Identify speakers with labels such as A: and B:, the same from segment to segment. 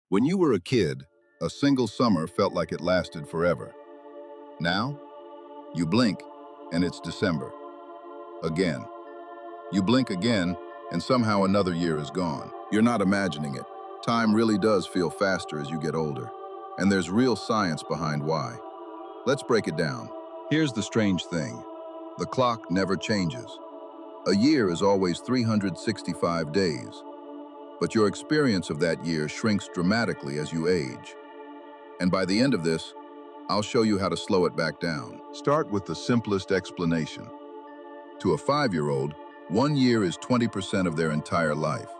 A: When you were a kid, a single summer felt like it lasted forever. Now, you blink, and it's December. Again. You blink again, and somehow another year is gone. You're not imagining it. Time really does feel faster as you get older, and there's real science behind why. Let's break it down. Here's the strange thing. The clock never changes. A year is always 365 days, but your experience of that year shrinks dramatically as you age. And by the end of this, I'll show you how to slow it back down. Start with the simplest explanation. To a 5-year-old, 1 year is 20% of their entire life.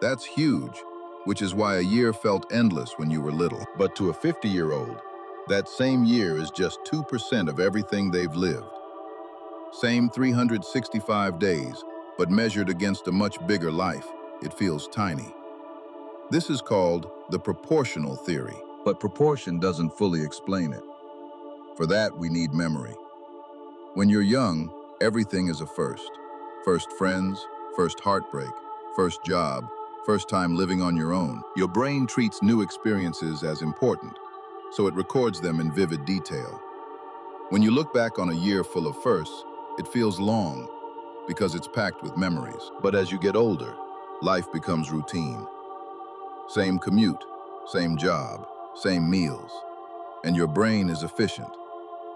A: That's huge, which is why a year felt endless when you were little. But to a 50-year-old, that same year is just 2% of everything they've lived. Same 365 days, but measured against a much bigger life, it feels tiny. This is called the proportional theory, but proportion doesn't fully explain it. For that, we need memory. When you're young, everything is a first. First friends, first heartbreak, first job, first time living on your own. Your brain treats new experiences as important, so it records them in vivid detail. When you look back on a year full of firsts, it feels long because it's packed with memories. But as you get older, life becomes routine. Same commute, same job, same meals, and your brain is efficient.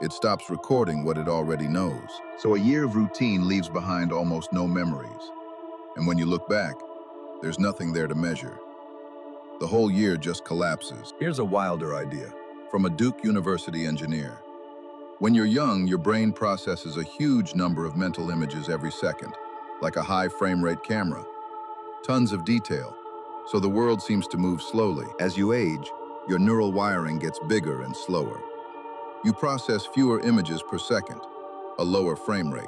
A: It stops recording what it already knows. So a year of routine leaves behind almost no memories. And when you look back, there's nothing there to measure. The whole year just collapses. Here's a wilder idea from a Duke University engineer. When you're young, your brain processes a huge number of mental images every second, like a high frame rate camera. Tons of detail, so the world seems to move slowly. As you age, your neural wiring gets bigger and slower. You process fewer images per second, a lower frame rate.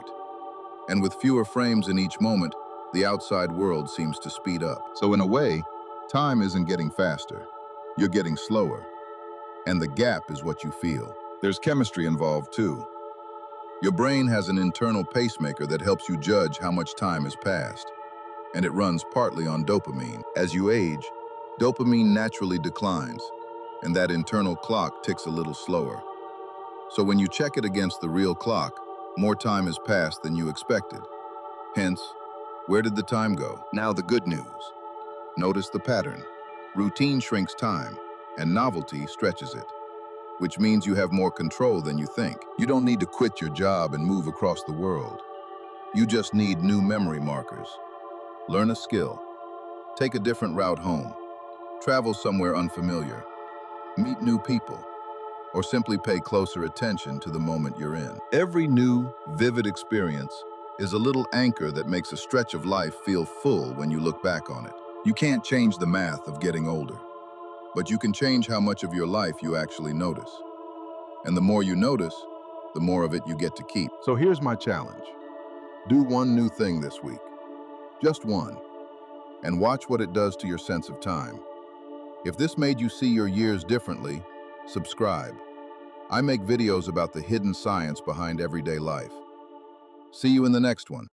A: And with fewer frames in each moment, the outside world seems to speed up. So in a way, time isn't getting faster. You're getting slower. And the gap is what you feel. There's chemistry involved too. Your brain has an internal pacemaker that helps you judge how much time has passed. And it runs partly on dopamine. As you age, dopamine naturally declines, and that internal clock ticks a little slower. So when you check it against the real clock, more time has passed than you expected. Hence, where did the time go? Now the good news. Notice the pattern. Routine shrinks time, and novelty stretches it, which means you have more control than you think. You don't need to quit your job and move across the world. You just need new memory markers. Learn a skill. Take a different route home. Travel somewhere unfamiliar. Meet new people. Or simply pay closer attention to the moment you're in. Every new, vivid experience is a little anchor that makes a stretch of life feel full when you look back on it. You can't change the math of getting older, but you can change how much of your life you actually notice. And the more you notice, the more of it you get to keep. So here's my challenge. Do one new thing this week. Just one. And watch what it does to your sense of time. If this made you see your years differently, subscribe. I make videos about the hidden science behind everyday life. See you in the next one.